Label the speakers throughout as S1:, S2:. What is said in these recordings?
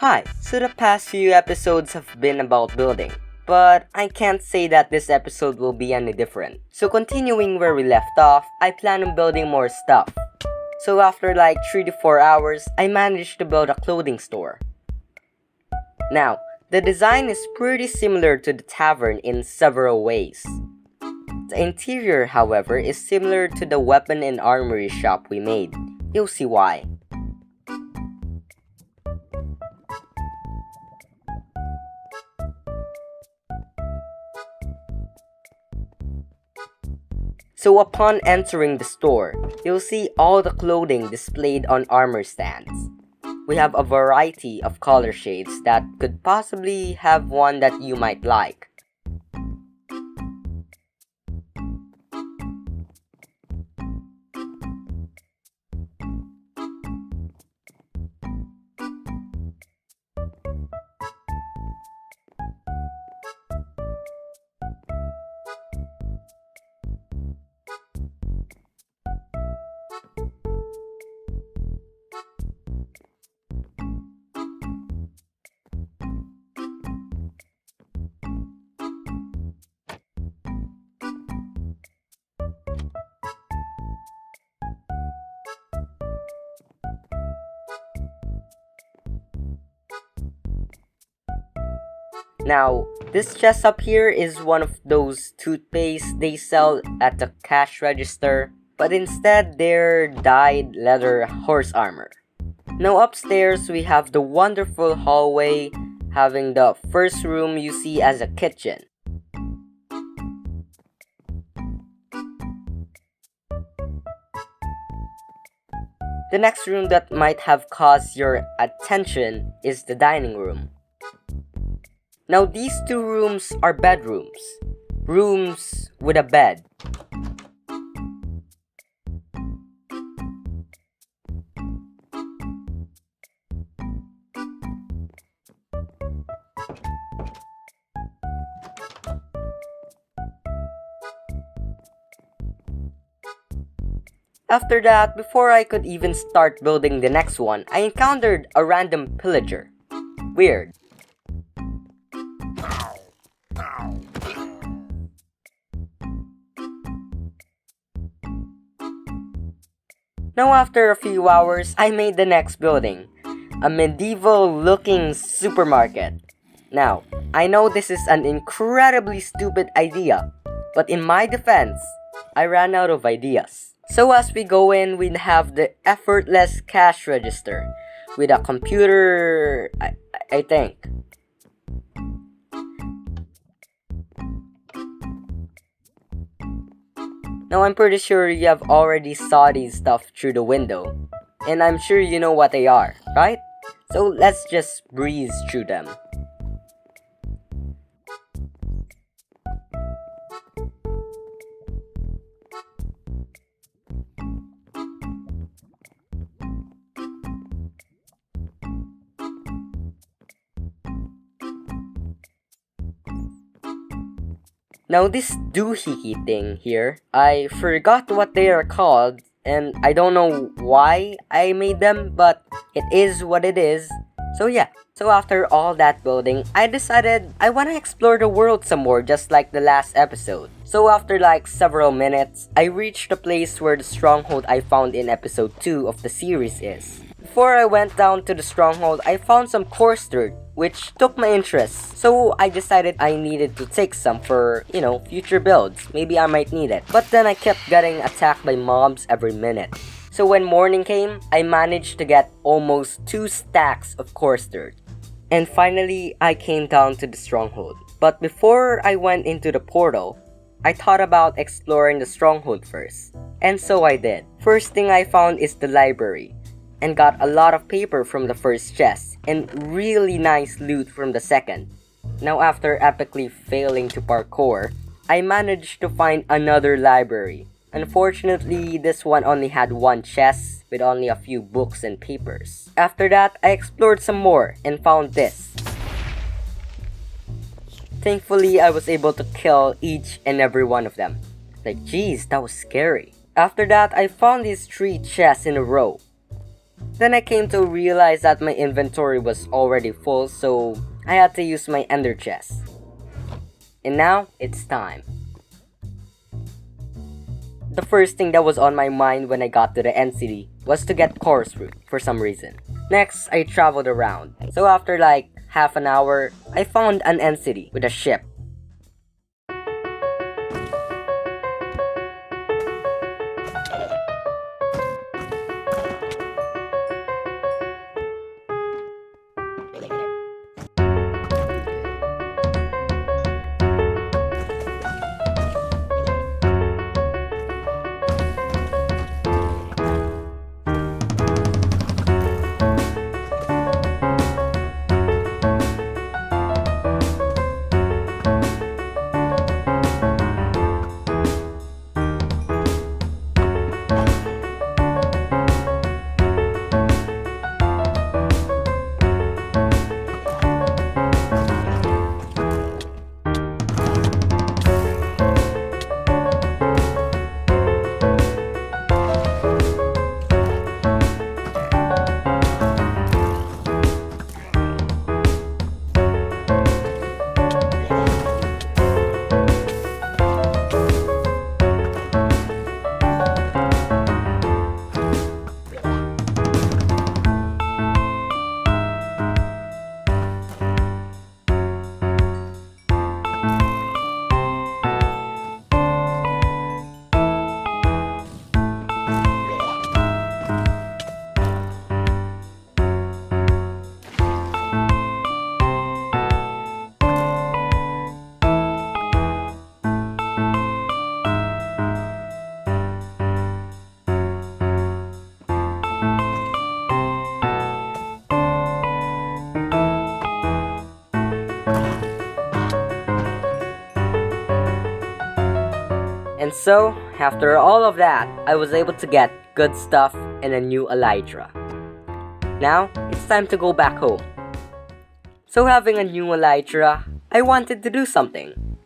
S1: Hi, so the past few episodes have been about building, but I can't say that this episode will be any different. So continuing where we left off, I plan on building more stuff. So after like 3 to 4 hours, I managed to build a clothing store. Now, the design is pretty similar to the tavern in several ways. The interior, however, is similar to the weapon and armory shop we made. You'll see why. So upon entering the store, you'll see all the clothing displayed on armor stands. We have a variety of color shades that could possibly have one that you might like. Now, this chest up here is one of those toothpaste they sell at the cash register, but instead they're dyed leather horse armor. Now upstairs we have the wonderful hallway, having the first room you see as a kitchen. The next room that might have caused your attention is the dining room. Now these two rooms are bedrooms. Rooms with a bed. After that, before I could even start building the next one, I encountered a random pillager. Weird. Now after a few hours, I made the next building. A medieval looking supermarket. Now, I know this is an incredibly stupid idea, but in my defense, I ran out of ideas. So as we go in, we have the effortless cash register with a computer, I think. Now I'm pretty sure you have already saw these stuff through the window, and I'm sure you know what they are, right? So let's just breeze through them. Now this doohickey thing here, I forgot what they are called, and I don't know why I made them, but it is what it is. So yeah, so after all that building, I decided I want to explore the world some more, just like the last episode. So after like several minutes, I reached the place where the stronghold I found in episode 2 of the series is. Before I went down to the stronghold, I found some coarse dirt, which took my interest. So I decided I needed to take some for, future builds. Maybe I might need it. But then I kept getting attacked by mobs every minute. So when morning came, I managed to get almost 2 stacks of coarse dirt. And finally, I came down to the stronghold. But before I went into the portal, I thought about exploring the stronghold first. And so I did. First thing I found is the library, and got a lot of paper from the first chest, and really nice loot from the second. Now after epically failing to parkour, I managed to find another library. Unfortunately, this one only had one chest with only a few books and papers. After that, I explored some more and found this. Thankfully, I was able to kill each and every one of them. Like, geez, that was scary. After that, I found these 3 chests in a row. Then I came to realize that my inventory was already full, so I had to use my ender chest. And now, it's time. The first thing that was on my mind when I got to the end city was to get coarse root for some reason. Next, I traveled around. So after like half an hour, I found an end city with a ship. And so, after all of that, I was able to get good stuff and a new elytra. Now, it's time to go back home. So having a new elytra, I wanted to do something.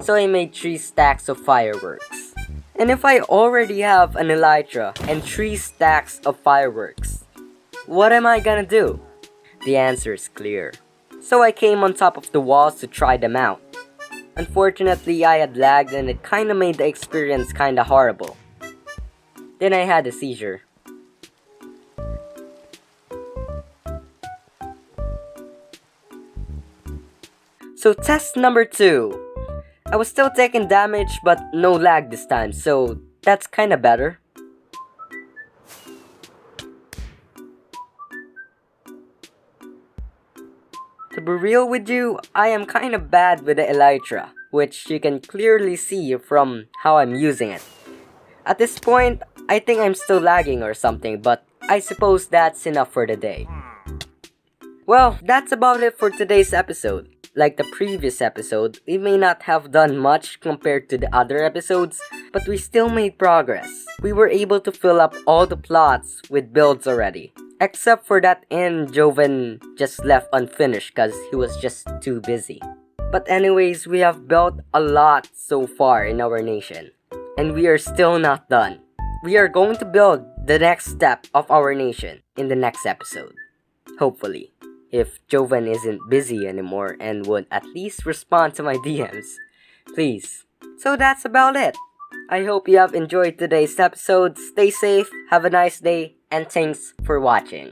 S1: So I made 3 stacks of fireworks. And if I already have an elytra and 3 stacks of fireworks, what am I gonna do? The answer is clear. So I came on top of the walls to try them out. Unfortunately, I had lagged and it kinda made the experience kinda horrible. Then I had a seizure. So test number 2. I was still taking damage but no lag this time, so that's kinda better. To be real with you, I am kinda bad with the elytra, which you can clearly see from how I'm using it. At this point, I think I'm still lagging or something, but I suppose that's enough for the day. Well, that's about it for today's episode. Like the previous episode, we may not have done much compared to the other episodes, but we still made progress. We were able to fill up all the plots with builds already. Except for that end Jovan just left unfinished cause he was just too busy. But anyways, we have built a lot so far in our nation. And we are still not done. We are going to build the next step of our nation in the next episode. Hopefully. If Jovan isn't busy anymore and would at least respond to my DMs. Please. So that's about it. I hope you have enjoyed today's episode. Stay safe, have a nice day, and thanks for watching.